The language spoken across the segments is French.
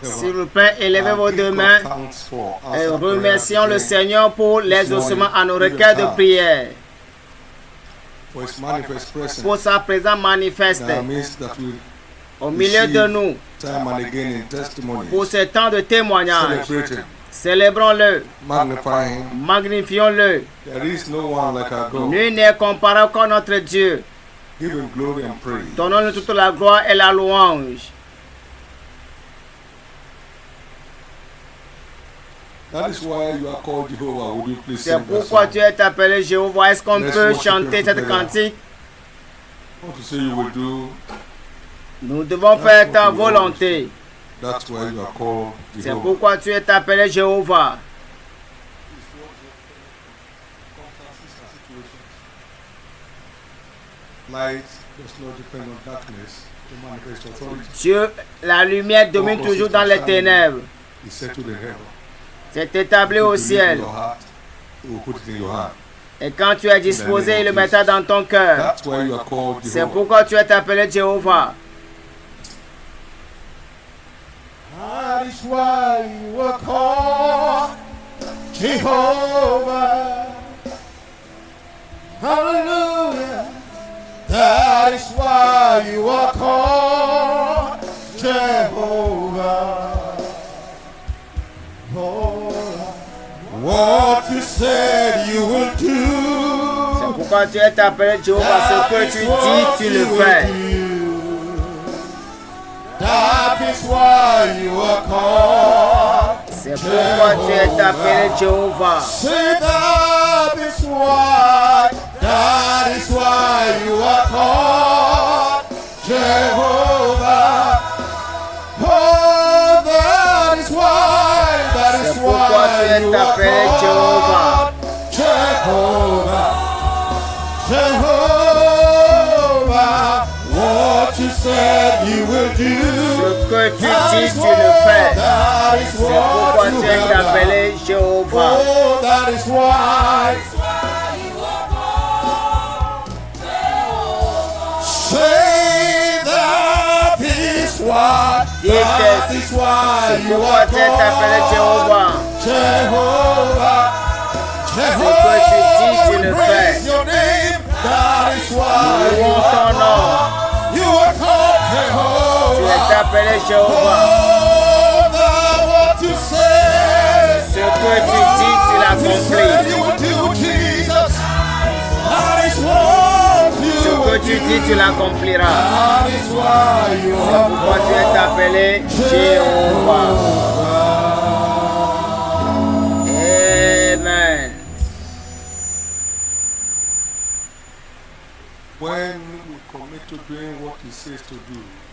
S'il vous plaît, élevez vos deux mains et remercions le Seigneur pour les ossements à nos requêtes de prière. Pour sa présence manifeste au milieu de nous. Pour ce temps de témoignage. Célébrons-le. Magnifions-le. Nul n'est comparable qu'à notre Dieu. Donnons-lui toute la gloire et la louange. C'est pourquoi tu es appelé Jéhovah. Est-ce qu'on peut chanter cette cantique? Nous devons faire ta volonté. C'est pourquoi tu es appelé Jéhovah. Dieu, la lumière domine toujours dans les ténèbres. C'est établi au ciel. Et quand tu es disposé, il le mettra dans ton cœur. C'est pourquoi tu es appelé Jéhovah. That is why you are called Jehovah. Hallelujah. That is why you are called Jehovah. Oh, what you said you will do. C'est pourquoi tu es appelé Jéhovah. Ce que tu dis, tu le fais. That is why you are called. C'est pourquoi tu es appelé Jéhovah. Say that is why you are called Jehovah. Oh, that is why you are called Jehovah. Jehovah, what you said you will do. Ce que tu dis, tu le fais. C'est pourquoi tu es appelé Jéhovah. Oh, that is why. Say that is why. That is why you are called Jehovah. Jehovah. Ce que tu dis, tu le fais. Your name. That is why Nous louons ton nom. you are called Jehovah. Tu es appelé Jéhovah. Oh, that what you say. Ce que tu dis, tu l'accomplis. You will do, Jesus. That is what you Ce que tu dis, tu l'accompliras. That is why you C'est pourquoi tu es appelé Jéhovah. Amen.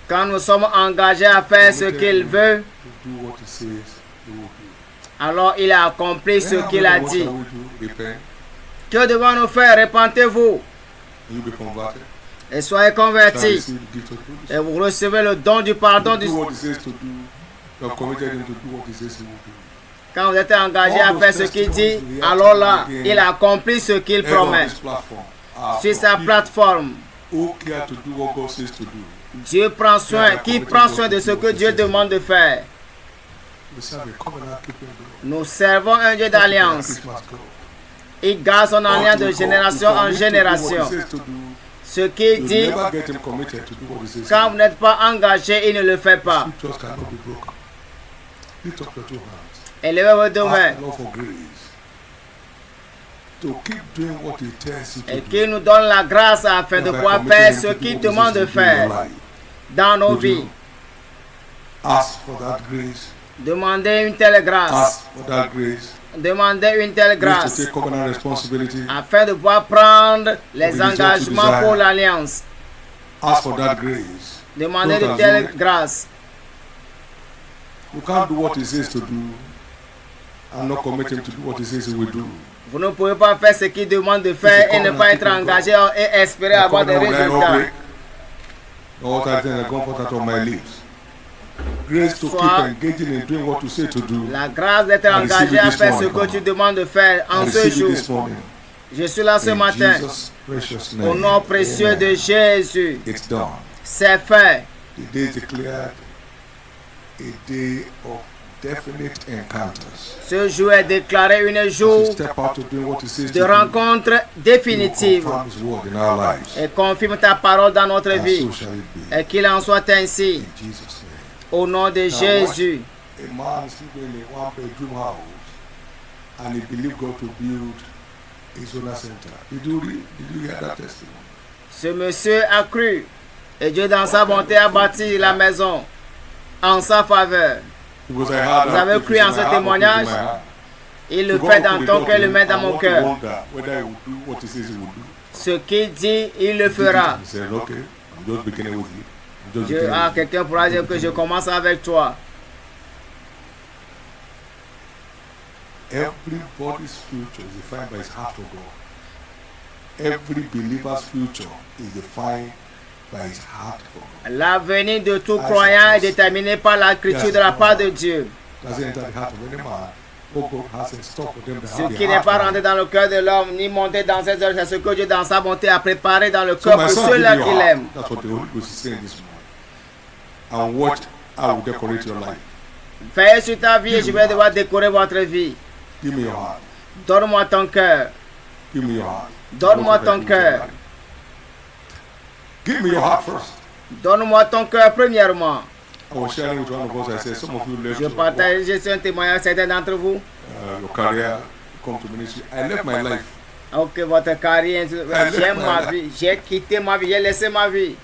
Quand nous sommes engagés à faire ce qu'il veut, alors il a accompli ce qu'il a dit. Que devons-nous faire? Repentez-vous et soyez convertis. Et vous recevez le don du pardon du Quand vous êtes engagé à faire ce qu'il dit, alors là, il accomplit ce qu'il promet. Sur sa plateforme, Dieu prend soin, qui prend soin de ce que Dieu demande de faire. Nous servons un Dieu d'alliance. Il garde son alliance de génération en génération. Ce qu'il dit, quand vous n'êtes pas engagé, il ne le fait pas. Élevez vos deux mains. Et qu'il nous donne la grâce afin de pouvoir faire ce qu'il demande de faire dans nos vies. Demandez une telle grâce. Demandez une telle grâce afin de pouvoir prendre les engagements pour l'alliance. Demandez de telle grâce. Vous ne pouvez pas faire ce qu'il demande de faire et ne pas être engagé et espérer avoir des résultats. La grâce d'être engagé à faire ce que tu demandes de faire en ce jour. Je suis là ce matin. Au nom précieux de Jésus. C'est fait. a day of definite encounters. Ce jour est déclaré un As we jour step out to doing what He says de to do, rencontre He will définitive confirm His word in our lives. et confirme ta parole dans notre And vie. so shall it be. Et qu'il en soit ainsi. In Jesus' name. Au nom de Jésus. A man sleeping in a one-bedroom house, and he believed God to build a solar center. Did you hear that testimony? Ce monsieur a cru et Dieu dans sa bonté a bâti la maison en sa faveur. Because I heard Vous that avez if cru it's en in ce my heart, témoignage? it's in my heart. Il le So fait God dans opened the ton door cœur, to le him, met dans and mon what he cœur. wonder, whether he would do what he says he would do. Ce qu'il dit, il le He did it, fera. and he said, okay, I'm just beginning with you. I'm just Dieu, beginning with you. quelqu'un pourra dire que je commence avec toi. Everybody's future is defined by his heart for God. Every believer's future is defined by his heart for God. L'avenir de tout croyant est déterminé par l'écriture de la part de Dieu. Doesn't enter the heart of any man. What God has in store for them to Ce have qui the n'est heart pas for rentré him. dans le cœur de l'homme, ni monté dans ses œuvres, c'est ce que Dieu dans sa bonté a préparé dans le So cœur my pour son, give ceux-là me qu'il your aime. heart. That's what the Holy Ghost is saying this morning. And watch how will decorate your life. Veillez sur ta vie et je vais devoir décorer votre vie. Give me your heart. Donne-moi ton cœur. Give me your heart. Donne-moi What will ton decorate your cœur. life. Give me your heart first. Donne-moi ton cœur premièrement. I was sharing with one of us. I said, some of you left Je your, partage sur un témoignage certains d'entre vous. your career, come to ministry. I left my life. Ok, votre carrière, j'aime ma vie. J'ai quitté ma vie, j'ai laissé ma vie.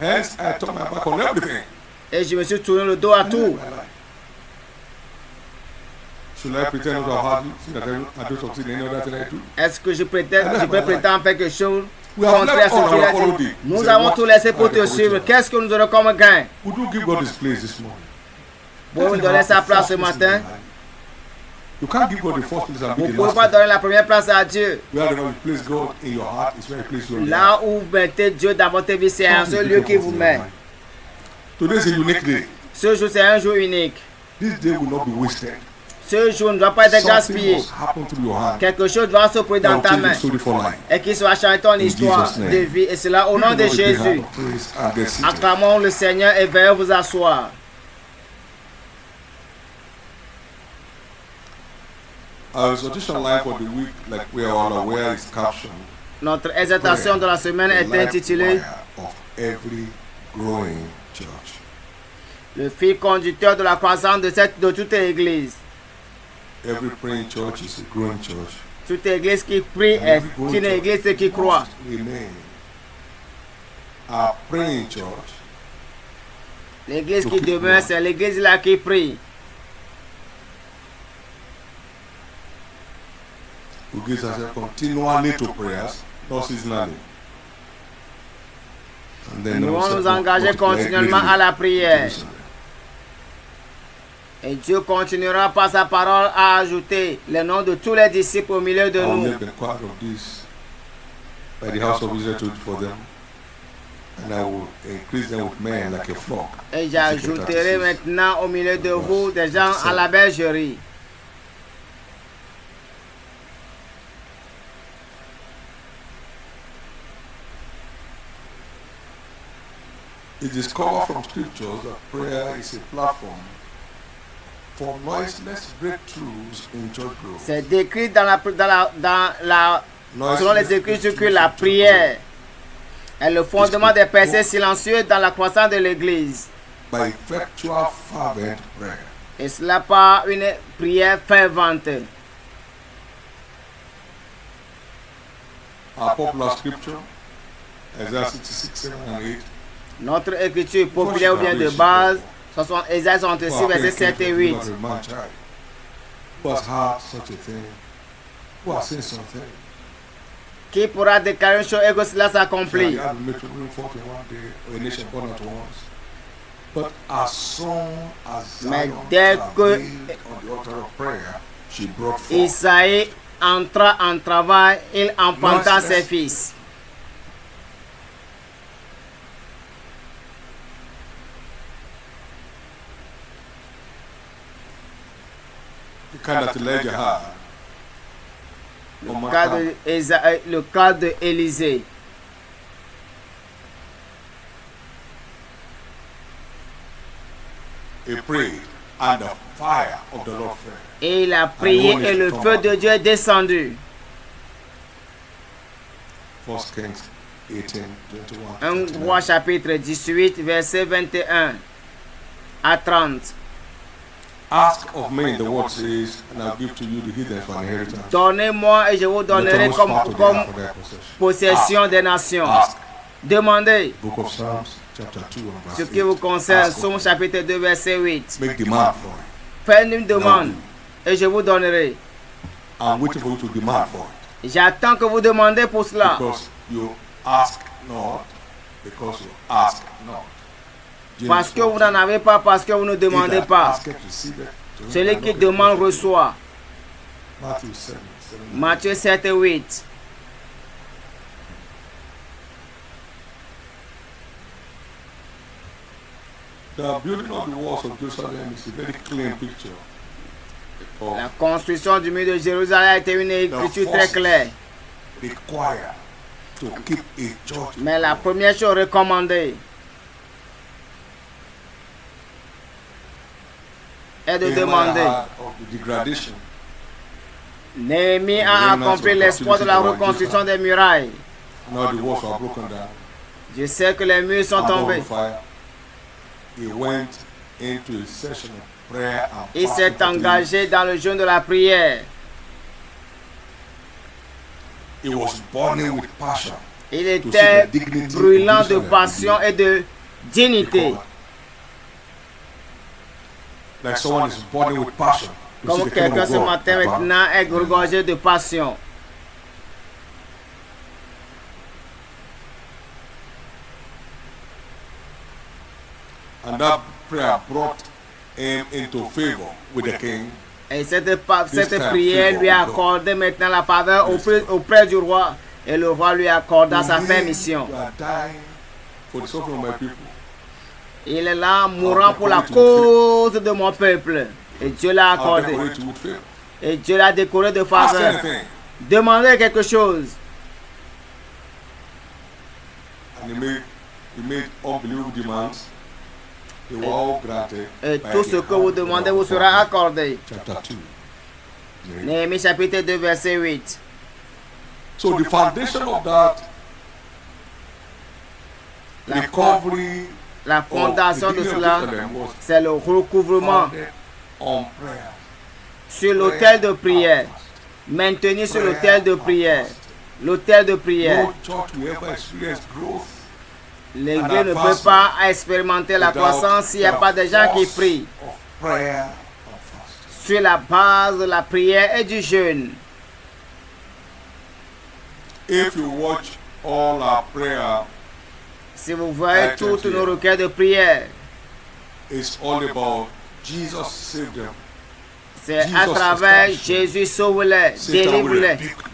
Hence, I turned my back on everything. Et je me suis tourné le dos à tout. Should I pretend not to have you? See that I don't succeed in any other thing I do? Est-ce que je peux prétendre faire quelque chose We have contraire à left ce all qu'il and a followed dit? thee. Nous He said, avons what tout laissé pour are te the suivre. conditions? Qu'est-ce que nous aurons comme gain? Would you give God His place this morning? Vous nous donnez sa place ce matin. You can't give God the first place and Vous be ne the pouvez last pas place. donner la première place à Dieu. Where the Lord place God in your heart is where He places you in your Là heart. où vous mettez Dieu dans votre vie, c'est un seul lieu qui vous met. Today is a unique day. Ce jour, c'est un jour unique. This day will not be wasted. Ce jour ne doit pas être Something gaspillé. must happen to your hand. Quelque chose doit se produire dans That ta will change main the story for life. et qu'il soit changé ton histoire Jesus' name. de vie. Et cela au nom de Give the Lord a big Jésus. hand of praise and get seated. Acclamons le Seigneur et veuillez vous asseoir. Our exhortation line for the week, like we are all aware, is captioned Notre exhortation de la semaine The est Life intitulée Wire of Every Growing Church. Le fil conducteur de la croissance de toute église. Every praying church is a growing church. Toute église qui prie And est every growing une église church qui croit. must remain a praying church. L'église qui demeure, c'est l'église là qui prie. Who gives ourselves continually to prayers, not seasonally. And then Nous we allons said, nous engager multiply continuellement greatly à la prière. to do so. Et Dieu continuera par sa parole à ajouter les noms de tous les disciples au milieu de I will nous. make the part of this by the house of Israel to do for them, and I will increase them with men like a flock. Et j'ajouterai maintenant au milieu de vous des gens à la bergerie. It is covered from scriptures that prayer is a platform for noiseless breakthroughs in church growth. C'est décrit selon les Écritures que la breakthroughs in church prière est le fondement des percées silencieuses dans la croissance de l'Église. growth by effectual fervent prayer. Et cela par une prière fervente. Our popular scripture, Isaiah 66, 7 and 8. Notre écriture populaire ou bien de base, Ésaïe 66, versets 7 et 8. Who has heard such a thing? Who has seen something? Qui pourra déclarer une chose et que cela s'accomplit? God will make to bring forth in one day a nation born at once. But as soon as Mais Zion dès que travailled on the altar of prayer, she brought forth. Isaïe entra en travail, il enfanta ses fils. The kind that Elijah had. Le cas de Élisée. he prayed, and the fire of the Lord fell. Et il a prié et le feu de Dieu est descendu. 1 Kings 18, 21. 1 Roi chapitre 18, verset 21 à 30. Ask of me, the word says, and I'll give to you the heathen for an inheritance. Donnez-moi et je vous donnerai comme possession des nations. Ask. Demandez Book of Psalms, chapter 2, and verse ce 8. qui vous concerne. Ask of Psaume me. chapitre 2, verset 8. Make demand for it. Faites une demande et je vous donnerai. I'm waiting for you to demand for it. J'attends que vous demandez pour cela. Because you ask not, because you ask not. James Parce que vous 4, n'en avez pas, parce que vous ne he demandez that pas. asketh receiveth, to him Celui that qui knocketh demande openeth. reçoit. Matthew 7, 7. Matthieu 7 et 8. The building of the walls of Jerusalem is a very clean picture La of construction du mur de Jérusalem a été une écriture très claire. required to keep a church. Mais la première chose recommandée est de demander. Of the degradation. Néhémie a accompli l'espoir de la reconstruction des murailles. Now the walls are broken down. Je sais que les murs sont And on tombés. fire. He went into a session of prayer and Il fasting s'est for 3 engagé years. dans le jeûne de la prière. He was burning with passion. Il était brûlant de passion et de dignité. Because like someone is burning with passion. You see Comme the kingdom quelqu'un of ce God matin about. maintenant est gorgé de passion. And that prayer brought him into favor with the king. Et cette prière lui a accordé maintenant la faveur auprès du roi. Et le roi lui accorda sa permission. You are dying for the suffering of my people. Il est là mourant pour la cause de mon peuple. Et Dieu l'a I'll accordé. decorate you with favor. Et Dieu l'a décoré de Ask faveur. anything. Demandez quelque chose. And he made unbelievable demands. They were all granted. Et by tout the ce que vous hand of demandez God. vous sera accordé. Chapter 2. Néhémie chapitre 2 verset 8. So the foundation of that recovery La fondation of the de beginning of cela, Jerusalem was c'est le recouvrement founded on prayer. sur l'autel de prière. Maintenu sur l'autel de prière. L'autel de prière. No church will ever experience growth L'Église ne peut pas expérimenter la croissance s'il n'y a pas de gens qui prient of prayer and fasting. sur la base de la prière et du jeûne. If you watch all our prayer, Si vous voyez toutes nos requêtes de prière, it's all about Jesus saved them. c'est à travers Jésus sauve-les, Satan will délivre-les. rebuke you.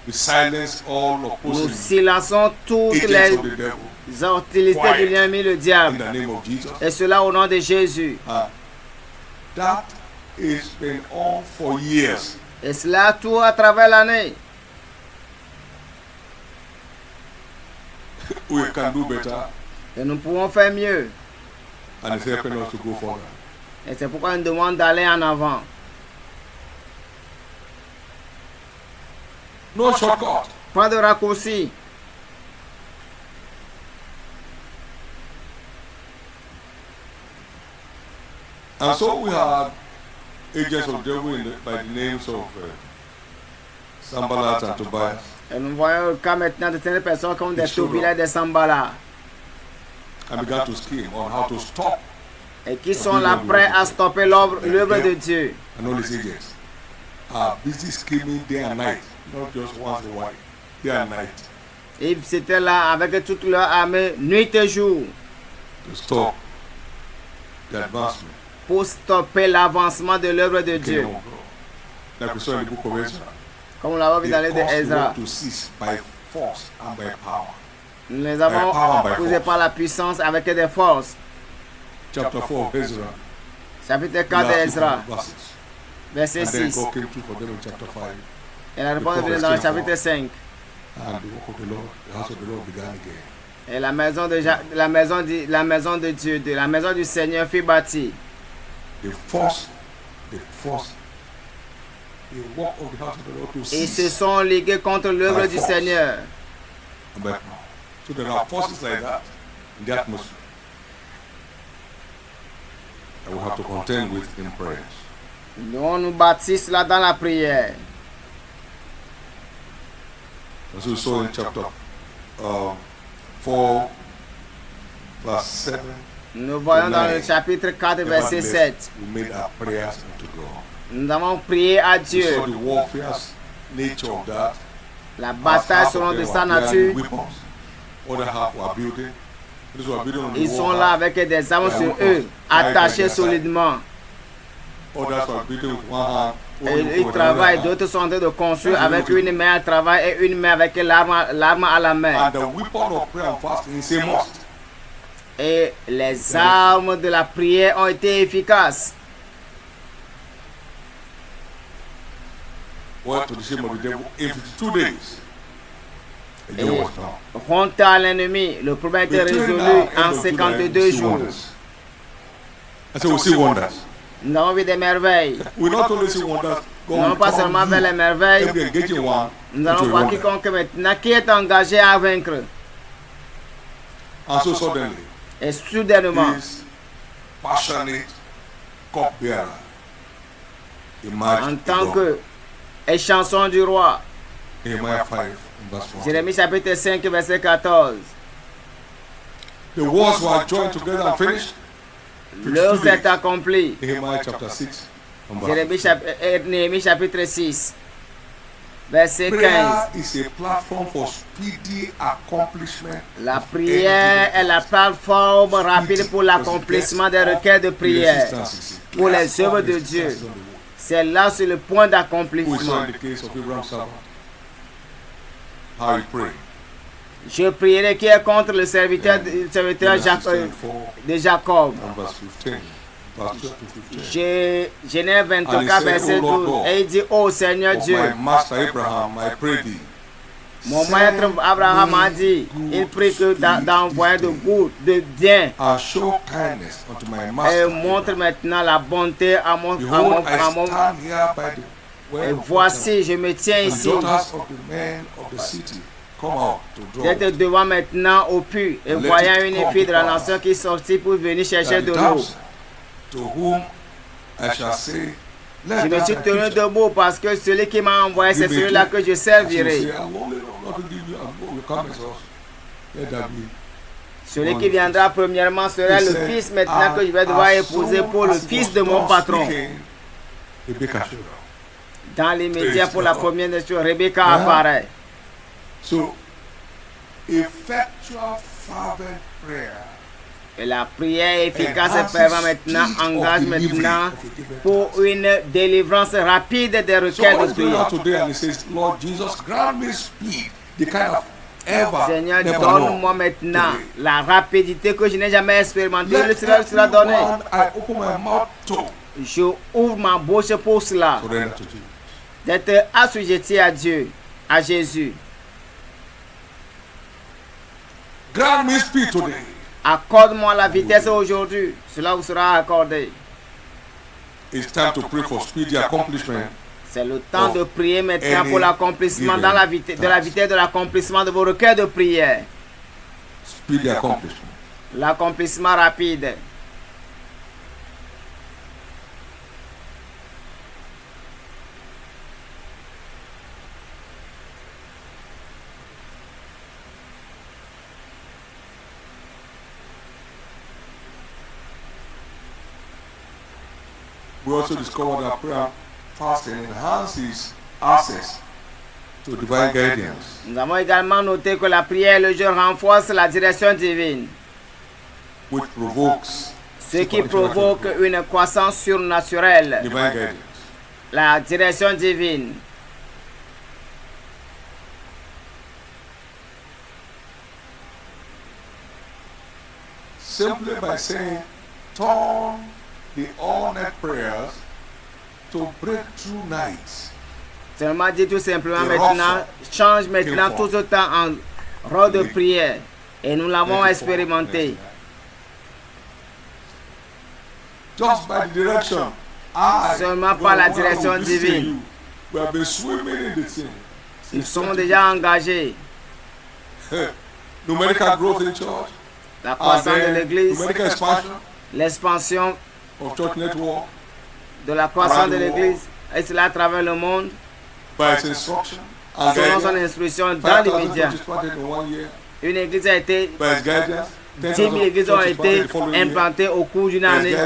We silence all Nous opposing silençons toutes agents of the devil les hostilités du ennemi, le in diable. the name of Jesus. Et cela au nom de Jésus. That has been on for years. Et cela tout à travers l'année. We can do better, Et nous pouvons faire mieux. and it's helping us to go further. Et c'est pourquoi nous demandons d'aller en avant. No shortcut. Pas de raccourci. And so we had agents of the devil by the names of Sanballat and Tobias. Et nous voyons le cas maintenant de certaines personnes comme des Tobias et des Sambala. And began to scheme on how to stop Et qui sont là prêts à stopper l'œuvre de Dieu. and all his agents are busy scheming day and night, not just once in a while, day and night, Ils étaient là avec toute leur armée, nuit et jour, to stop the advancement pour stopper l'avancement de l'œuvre de of the Dieu. kingdom of God. Like we saw in the book of Ezra. Comme nous l'avons vu dans les They de caused the Ezra. work to cease by force and by power. Nous les avons posés par la puissance avec des forces. Chapter 4 of Ezra. Chapitre 4 de last two Ezra, verses. verset And then 6. God came through for them in chapter 5. Et la réponse est venue dans le chapitre 5. And the work of the Lord, the house of the Lord began again. Et la maison de Dieu, la maison du Seigneur fut bâtie. They forced the work of the house of the Lord to Ils se cease. sont ligués contre l'œuvre du Seigneur. So there are forces like that in the atmosphere that we have to contend with in prayers. Nous nous bâtissons cela dans la prière. As we saw in chapter 4, verse 7, Nous voyons dans le chapitre 4, verset 7. we made our prayers unto God. Nous avons prié à We Dieu. saw the warfare nature of that. La bataille selon de sa nature. Other half were building. Those who are building on the Ils sont wall, là avec des armes sur eux, attachés solidement. others were building with one hand. Et ils travaillent, d'autres sont en train de construire avec une main à travail et une main avec l'arme à la main. And the weapon of prayer and fasting is a must. Et les armes de la prière ont été efficaces. What to the shame of the devil in 52 days. The Et devil was down. honte à l'ennemi, le problème était résolu en 52 jours. I said, we'll see wonders. Nous avons vu des merveilles. We not only see wonders, Nous n'allons pas seulement vers les merveilles, every engaging one. nous allons into a voir wonder. quiconque maintenant qui est engagé à vaincre. And so suddenly, Et soudainement, this passionate cupbearer en emerged. tant que chanson du roi, Nehemiah 5, verse 4. Jérémie chapitre 5, verset 14. The wars were joined together and finished. L'heure s'est accomplie. Nehemiah chapter 6, Néhémie chapitre 6, verset 15. Prayer is a platform for speedy accomplishment. La prière est la plateforme rapide pour l'accomplissement des requêtes de prière. Pour les œuvres de Dieu. C'est là sur le point We saw d'accomplissement. in the case of Abraham's servant how he prayed. Je prierai qui est contre le serviteur Genesis 24 de Jacob. and verse 15. Verse 12 to 15. Genèse 24, verset 12. Et il dit, ô Seigneur Of Dieu, my master Abraham, I pray thee. mon maître Abraham a dit, il prie que d'envoyer de goût, de bien. And show kindness unto my Et master. montre maintenant la bonté à mon... Behold, I stand here by the well Et of water, voici, je me tiens and ici, daughters of the men of the city come out to draw d'être water. devant maintenant au puits, et voyant une fille de la nation qui sortit pour venir chercher That de the l'eau. damsel to whom I shall say, Je let me thou suis thy tenu creature debout parce que celui qui m'a envoyé, c'est give me celui-là to- que je And she will servirai. say, I'm only not to give you, you come as us. Let that be. Celui qui viendra premièrement sera le fils maintenant que je vais devoir épouser pour le fils de mon patron. Rebecca showed up. Dans l'immédiat, pour la première des choses, Rebecca apparaît. So, effectual fervent prayer Et la prière efficace et fervente maintenant engage maintenant pour une délivrance rapide des requêtes Someone de is going out prière. today and he says, Lord Jesus, grant me speed, the kind of ever Seigneur, never donne-moi known. maintenant la rapidité que je n'ai jamais expérimentée. Le Let Seigneur sera donné. everyone I open my mouth to Je ouvre ma bouche pour cela, surrender to Jesus. d'être assujetti à Dieu, à Jésus. Grant me speed today. Accorde-moi la vitesse aujourd'hui. Cela vous sera accordé. It's time to pray for speedy accomplishment. C'est le temps de prier maintenant pour l'accomplissement de la vitesse de l'accomplissement de vos requêtes de prière. Speedy accomplishment. L'accomplissement rapide. We also discovered that prayer and fasting enhances access to divine guidance. Nous avons également noté que la prière et le jeûne renforcent la direction divine, Which provokes ce qui provoque une croissance surnaturelle. divine guidance. La direction divine. Simply by saying, turn the all-night prayers to breakthrough nights. Seulement dit tout simplement maintenant, change maintenant tout ce temps en rôle de prière. Et nous l'avons expérimenté. Just by the direction. Seulement par la direction divine. We have been swimming in the thing. Nous sommes déjà engagés. Numerical growth in church. La croissance de l'Église, Numerical expansion l'expansion of church network de la croissance de l'Église, et cela à travers le monde, by its instruction. selon son instruction dans 5,000 l'immédiat. churches planted in 1 year. Une église a été, By its guidance. 10 000 églises ont été implantées au cours d'une année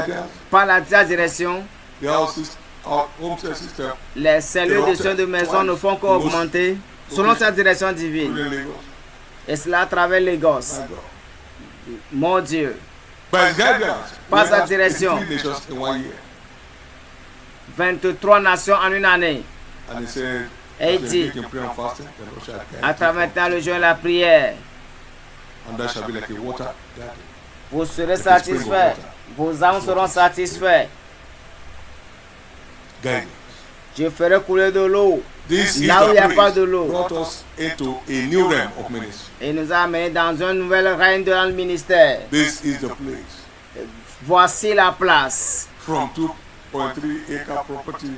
par la direction. The home care system. Les cellules de soins de maison ne font qu'augmenter selon sa direction divine. Including Lagos. Et cela à travers Lagos. My God. Mon Dieu. By its guidance. Par we sa have direction. 23 nations in 1 year. 23 nations en une année. And he said, Et il after dit, engaging in prayer and fasting, the Lord shall guide à you. travers maintenant le jeûne et la prière, And that shall be like a water garden. vous serez satisfaits. Vos âmes seront satisfaits. Guidance. Je ferai couler de l'eau This is là où il n'y a the pas place de l'eau. brought us into a new realm of ministry. Et nous a amenés dans un nouvel règne de le ministère. This is the place. Voici la place. From 2.3 acre property,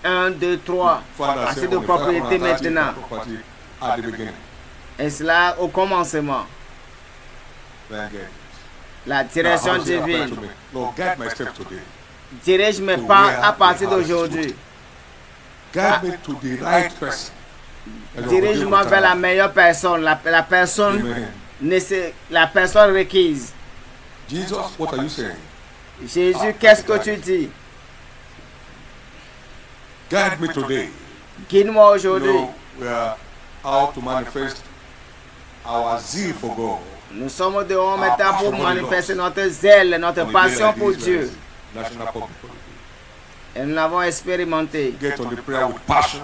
1, 2, 3. found Assez ourselves de on a propriété 530 acre maintenant. property at the beginning. Et cela au commencement. Then guidance. La Now, direction how does it apply to divine. me? Lord, guide my steps today. Dirige mes pas à partir d'aujourd'hui. Guide me to the right person. And your Dirige-moi forgive vers la time. meilleure personne, la personne, Amen. la personne requise. Jesus, what are you saying? Jésus, qu'est-ce que tu dis? Guide me today. Guide-moi You aujourd'hui. know, we are out to manifest our zeal for God. Nous sommes dehors maintenant pour manifester notre zèle, notre On est passion like pour this, Dieu. National public holiday. Et nous l'avons expérimenté. Get on the prayer with passion.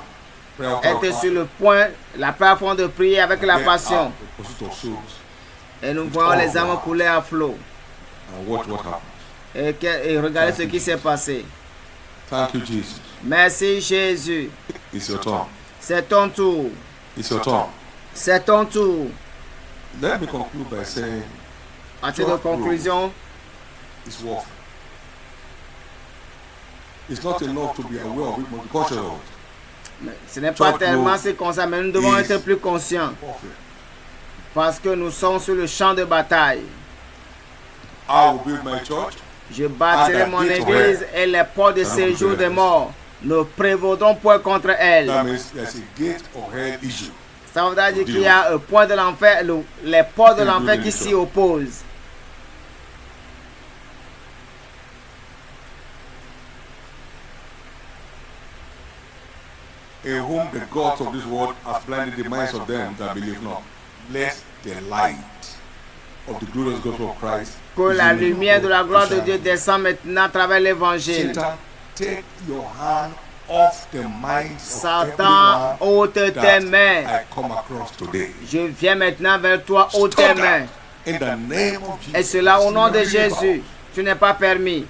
Prayer with Être sur le point, la plateforme de prier avec la passion. The pursuit of souls. Et nous voyons les âmes couler à flot. And watch what happens. Et regardez ce qui s'est passé. Thank you, Jesus. Merci Jésus. It's your turn. C'est ton tour. It's your turn. C'est ton tour. Let me conclude by saying À titre de conclusion, it's warfare. It's not enough to be aware of it, but be conscious of it. ce n'est pas tellement ce qu'on sait, mais nous devons être plus conscients. Warfare. Parce que nous sommes sur le champ de bataille. I will build my church. Je bâtirai mon église et les portes de séjour des morts ne prévaudront point contre elle. That means there's a gate of hell issue. Ça veut dire qu'il y a un point de l'enfer, les portes de l'enfer qui s'y opposent. In whom the gods of this world have blinded the minds of them that believe not. Let the light of the glorious gospel of Christ. Que la lumière de la gloire de Dieu descende maintenant à travers l'évangile. Satan, take your hand off the minds of Satan, ôte tes that mains. I come across today. Je viens maintenant vers toi, ôte tes mains. In the name of Jesus. Et cela au nom de Jésus. Tu n'es pas permis.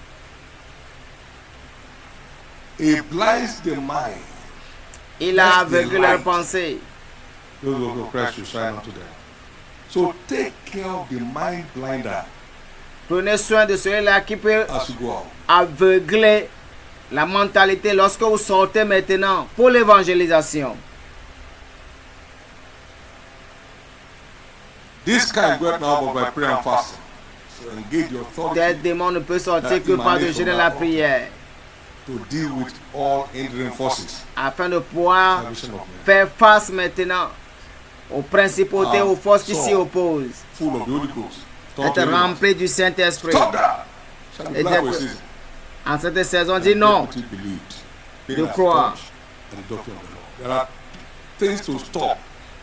It blinds the mind. Il a aveuglé leurs pensées. Those of Christ should shine unto them. So take care of the mind blinder Prenez soin de celui-là qui peut as you go out. aveugler la mentalité lorsque vous sortez maintenant pour l'évangélisation. This kind go out now by prayer and fasting. So engage your authority Tel démon ne peut sortir que par le jeûne et la prière, to deal with all hindering forces. afin de pouvoir Salvation of men. faire face maintenant aux principautés, aux forces qui s'y opposent. Full of the Holy Ghost. Être rempli du Saint-Esprit. Stop that. Shall we Et clap for a de- season? En cette saison, dit non. Iniquity believed. De Pain has croire. touched, and the doctrine of the Lord. There are things to stop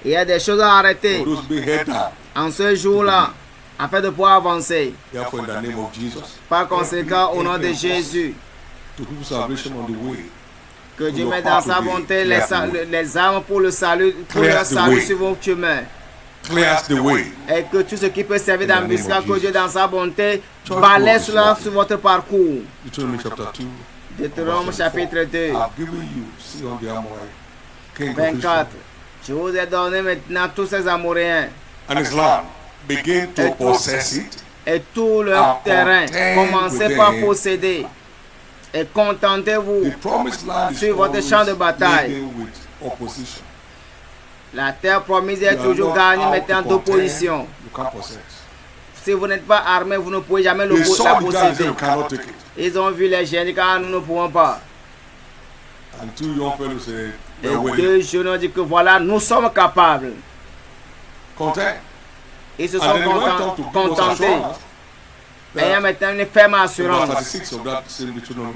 Il y a des choses à arrêter for those being held down. en ce jour-là, afin de pouvoir avancer. Therefore, in the name of Jesus, Par conséquent, au nom de Jésus, to give salvation on the way. que Dieu met dans sa bonté les armes pour le salut, pour le salut sur vos chemins. Clears the way. Et que tout ce qui peut servir d'embuscade, que Dieu dans sa bonté balaie cela sur votre parcours. Deuteronomy chapter 2. Deutéronome chapitre 2, I've given you, see on the Amorite, king of 24. Israel, Je vous ai donné maintenant tous ces Amoréens and his land. begin to possess it. Et tout le terrain, commencez par posséder. Et contentez-vous The promised land is sur votre champ de bataille. laden with opposition. La terre promise est You are toujours not gagnée out maintenant to d'opposition. contend, you can't possess. Si vous n'êtes pas armé, vous ne pouvez jamais They la saw the giants, they posséder. cannot take it. Ils ont vu les géants, car nous ne pouvons pas. And two young fellows said, Et we're willing. deux jeunes ont dit que voilà, nous sommes capables. Content. Ils se And sont then he went on to give us contentés. assurance Et il y a that maintenant une ferme in verse assurance. 36 of that same Deuteronomy.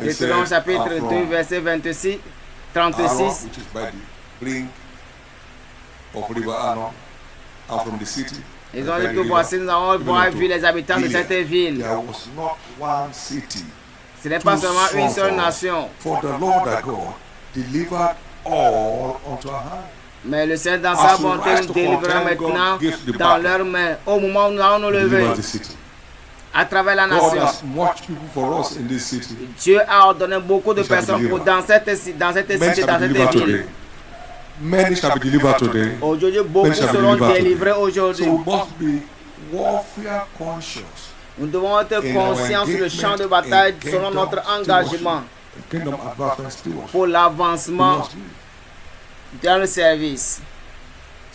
He Deutéronome said, chapitre "And 2, from verset 26, Arnon, 36. which is by the brink of river Arnon, and from the city, Ils by ont the dit que river, voici, nous avons even vu les habitants de Gilead, cette ville. there was not one city, Ce n'est pas too seulement une strong seule for us, nation, for the Lord thy God delivered all unto our hand. mais le Seigneur dans sa As we bonté rise nous to délivrera contend, God maintenant gives the dans battle. leurs mains au moment où nous allons nous lever Deliver the city. à travers la God nation. has much people for us in this city. Dieu a ordonné beaucoup de We shall personnes pour deliver. dans cette Many cité, shall dans be cette delivered ville. today. Many shall be delivered today. Aujourd'hui, beaucoup Many shall be seront delivered délivrés today. So aujourd'hui. we must be warfare conscious. Nous devons être in conscients our sur le champ de engagement bataille in selon kingdom notre stewardship, engagement kingdom advancement stewardship. pour We l'avancement must be. dans le service.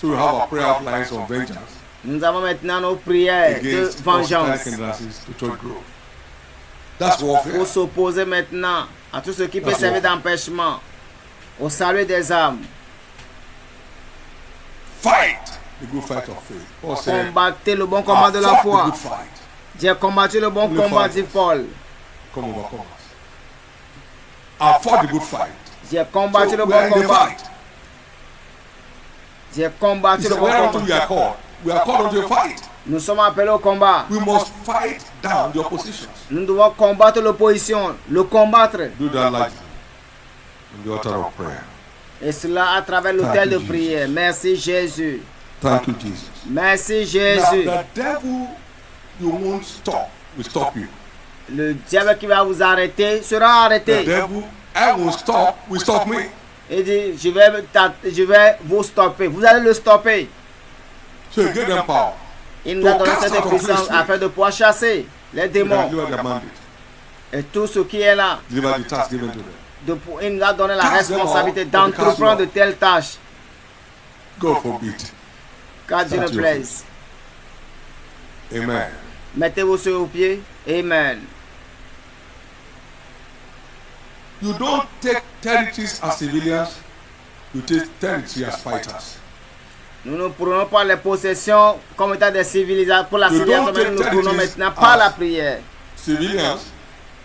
So we have our prayer lines of vengeance Nous avons maintenant nos prières de against hostile vengeance hindrances to church growth. That's warfare. pour s'opposer maintenant à tout ce qui peut That's servir warfare. d'empêchement au salut des âmes. Fight the good fight of faith. Paul said, Combattez le bon combat de "I la fought the foi. good fight." J'ai combattu le bon Only combat, fight. dit Paul. Come overcome us. I fought the good fight. J'ai combattu So le we are bon in the combat. fight. J'ai He combattu le said, bon whereunto combat. we are called. We are called unto a fight. Nous sommes appelés au combat. We must fight down the oppositions. Nous devons combattre l'opposition, le combattre. Do that lightly in the altar of prayer. Et cela à travers l'autel de Thank you, prière. Merci Jésus. Thank you, Jesus. Merci Now, Jésus. the devil you won't stop will stop you. Le diable qui va vous arrêter sera The arrêté. devil I won't stop will stop me. Il dit, je vais vous stopper. Vous allez le stopper. So he gave them power. Il nous a To donné cast cette out puissance unclean afin de pouvoir chasser les They can démons deliver their mandate. et tout ce qui est là. Deliver the task given to them. Il nous a donné la Cast them responsabilité out, d'entreprendre de telles tâches. God forbid. Car Dieu ne That's your plaise. Amen. Mettez-vous sur vos pieds. Amen. You don't take territories as civilians. You take territory as fighters. Nous ne prenons pas les possessions comme état des civilisations. Pour la You civilisation, don't mais take nous prenons territories maintenant par as- la prière. Civilians,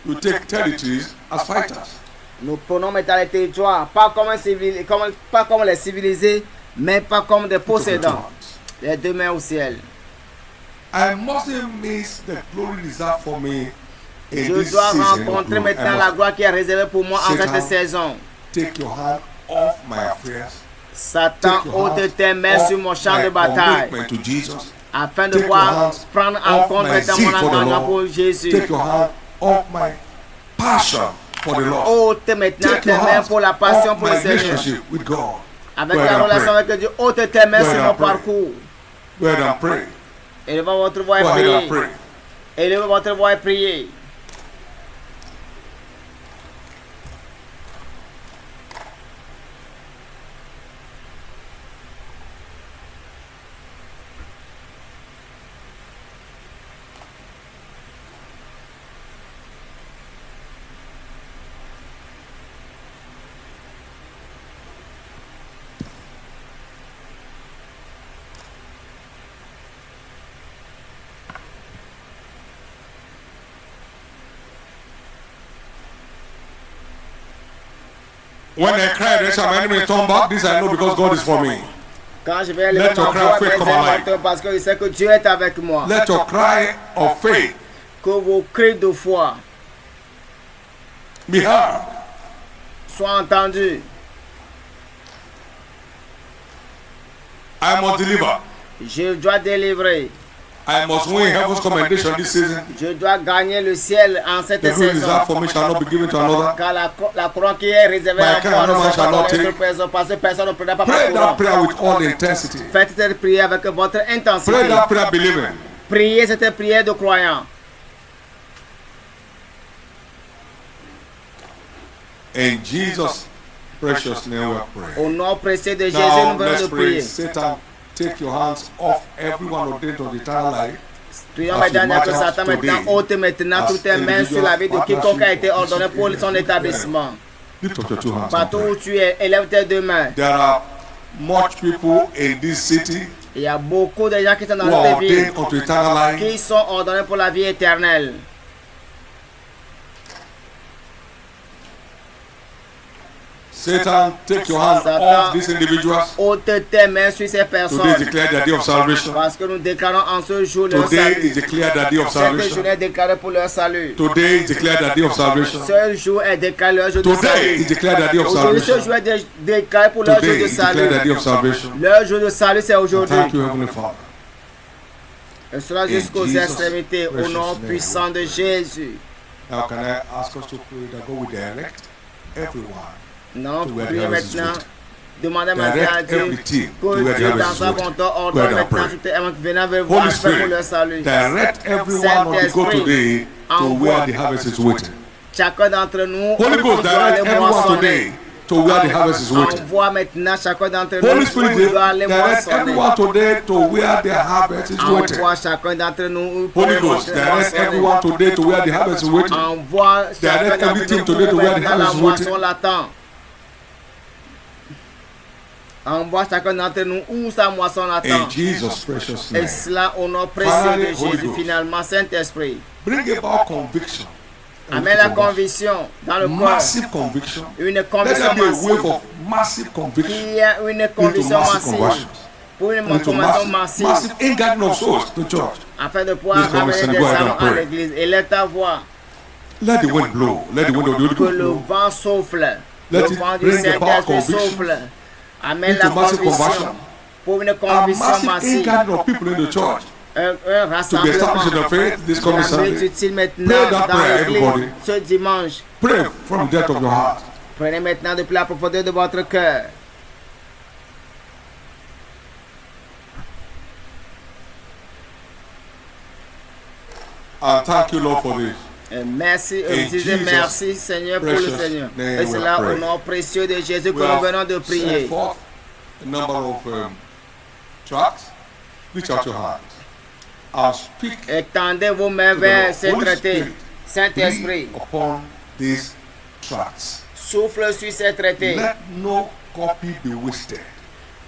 you take territories as fighters. Nous prenons maintenant les territoires, pas comme les civilisés, mais pas comme des possédants. Les deux mains au ciel. I mustn't miss the glory reserved for me in Je this dois season. of rencontrer glory. maintenant I la must gloire qui est réservée pour moi en Satan, cette saison. take your hand off my affairs. Satan, Take your ôte hands tes mains off sur mon champ my de bataille commitment to Jesus. afin de Take your pouvoir hands prendre en off compte my maintenant zeal mon for the engagement Lord. pour Jésus. Take your hand off my passion for the Lord. Ôte maintenant Take tes your mains hands pour la passion off pour my le Seigneur. relationship with God. Avec Go ahead la and relation pray. avec Dieu, ôte tes mains Go sur ahead mon and pray. parcours. Go ahead and pray. Élevez votre voix et Go ahead and priez. pray. Élevez votre voix et priez. When I cry, then shall my enemy turn back. This I know because God is for me. Quand je vais élever Let your ma cry voix, of faith mes come alive. amateurs, parce que je sais que Dieu est avec moi. Let your cry of faith Que vos cris de foi be heard. soient entendus. I must deliver. Je dois délivrer. I must win heaven's commendation this season. Je dois gagner le ciel en cette The who is saison. that for me shall not be given to another. Car la couronne qui est réservée My à kind moi of man ne shall sera not pas take. donnée parce que personne ne prendra pas ma Pray that couronne. prayer with all intensity. Faites cette prière avec votre Pray intensité. that prayer believing. Priez cette prière de croyant. In Jesus' precious name we pray. Au nom précieux de Jésus, Now nous venons let's de pray. prier. Satan, take your hands off everyone ordained to the eternal life. Prions maintenant que Satan maintenant ôte maintenant toutes tes mains sur la vie de quiconque a été ordonné pour son établissement. Lift up your two hands. Partout où tu es, élève tes deux mains. There are much people in this city Il y a beaucoup de gens qui sont dans who are cette ville, ordained unto eternal life. qui sont ordonnés pour la vie éternelle. Satan, take your hands off these individuals. Ôte tes mains sur ces Today personnes. is declared the day of salvation. Parce que nous déclarons en ce jour leur Today salut. is declared the day of Cette salvation. journée est déclarée pour leur salut. Today is declared the day of salvation. Ce jour est déclaré leur jour de Today salut. is declared the day of Aujourd'hui, ce salvation. jour est déclaré pour leur jour Today de is declared the salut. day of salvation. Leur jour de salut, c'est aujourd'hui. Thank you, Heavenly Father. Et cela jusqu'aux Jesus' extrémités, au precious nom name. puissant de Jésus. Now, can I ask us to pray that God will direct everyone? Non, To where the priez harvest is maintenant. written. Demandez maintenant à Direct Dieu everything to que where the Dieu dans harvest sa is written. bonté Go ordonne ahead and maintenant pray. toutes les âmes qui viennent vers vous Holy afin pour Spirit, leur salut. direct everyone on the go today to where the harvest is waiting. Chacun d'entre nous, Holy Ghost, doit aller direct everyone moissonner. today to where the harvest is waiting. Envoie maintenant chacun d'entre nous Holy où Spirit, il doit aller direct moissonner. everyone today to where the harvest is waiting. Envoie chacun d'entre nous où il Holy peut Ghost, direct moissonner. everyone today to where the harvest is waiting. Envoie chacun Direct d'entre everything nous today to où where the maintenant la harvest is moisson waiting. l'attend. Envoie chacun d'entre nous où sa moisson In l'attend. Jesus' precious Et name. cela au nom précieux Finally, de Holy Jésus. Ghost. Finalement, Saint-Esprit, Bring about conviction. amène la conviction dans le corps. Massive conviction. Une Let conviction there be a wave massive. of massive conviction Il y a une into conviction massive massive. conversions. Pour une Into conviction massive massive. ingathering of souls to church. Afin de pouvoir Please come ramener and des go ahead âmes and à pray. l'église. Et let ta voix. Let the wind blow. Let the wind of the Holy Que Ghost le blow. vent souffle. Let Le it vent du bring about Saint-Esprit conviction souffle. Amène into la massive conviction. conversion. Pour une A conviction massive massive. ingathering of people in the church Un to be established in rassemblement. the faith this coming La Sunday. utile maintenant Pray that dans prayer, l'église everybody. ce dimanche. Pray from the depth of your heart. Prenez maintenant depuis la profondeur de votre cœur. And thank you, Lord, for this. Et merci, In disez Jesus' merci Seigneur pour le precious Seigneur. name Et we cela pray. au nom précieux de Jésus que We nous venons de have prier. set forth a number of tracts. Reach out your hand and speak Étendez vos mains to vers the ces Holy traités. Spirit. Saint-Esprit, Breathe upon these tracts. souffle sur ces traités. Let no copy be wasted.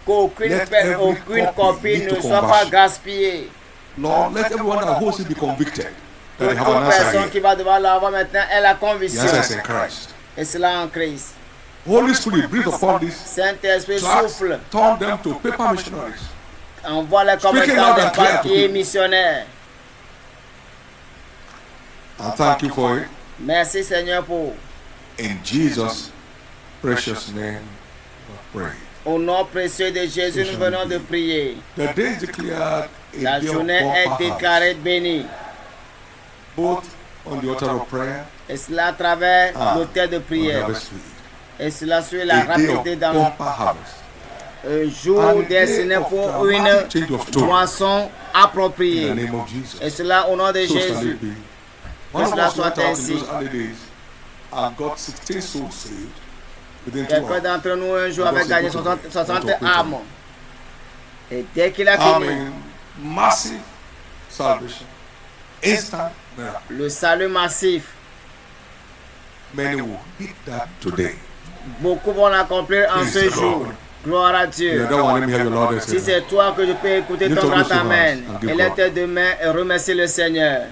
Qu'aucune Let every aucune copy copie lead ne to soit pas conversion. gaspillée. Lord, let everyone that holds it be convicted that they Toute have an answer personne here. qui va devant l'avoir maintenant est la The conviction. answer is in Christ. Et cela en Christ. Holy Spirit, breathe upon these Saint-Esprit tracts, souffle. turn them to paper missionaries. Envoie-les comme Speaking étant loud des and clear to papiers people. missionnaires. And thank you for it. Merci Seigneur pour. In Jesus' precious name, we pray. Au nom précieux de Jésus, nous venons de prier. The day is declared La a day of journée est God déclarée bénie. both on the altar of prayer Et cela à travers and l'autel de on the prière. harvest field. Et cela sur la A day rapidité of dans bumper harvest. un jour And a destiné day of pour dramatic change of une tone. moisson In appropriée. the name of Jesus. Et cela au nom de So shall Jésus. it be. One of cela us soit went out in ainsi. those early days and got 16 souls saved within 2 Quelqu'un hours. d'entre nous un jour avait gagné 60 Don't âmes. Et dès qu'il a I fini, mean, massive salvation, instant miracle. le salut massif, Many will hit that today. beaucoup vont l'accomplir en Praise ce the jour. Lord. Gloire à You Dieu. don't want him to hear your Lord and Si say, c'est toi que je peux écouter Lift ton up grand those two hands amen, and give élève God. tes deux mains et remercie le Seigneur.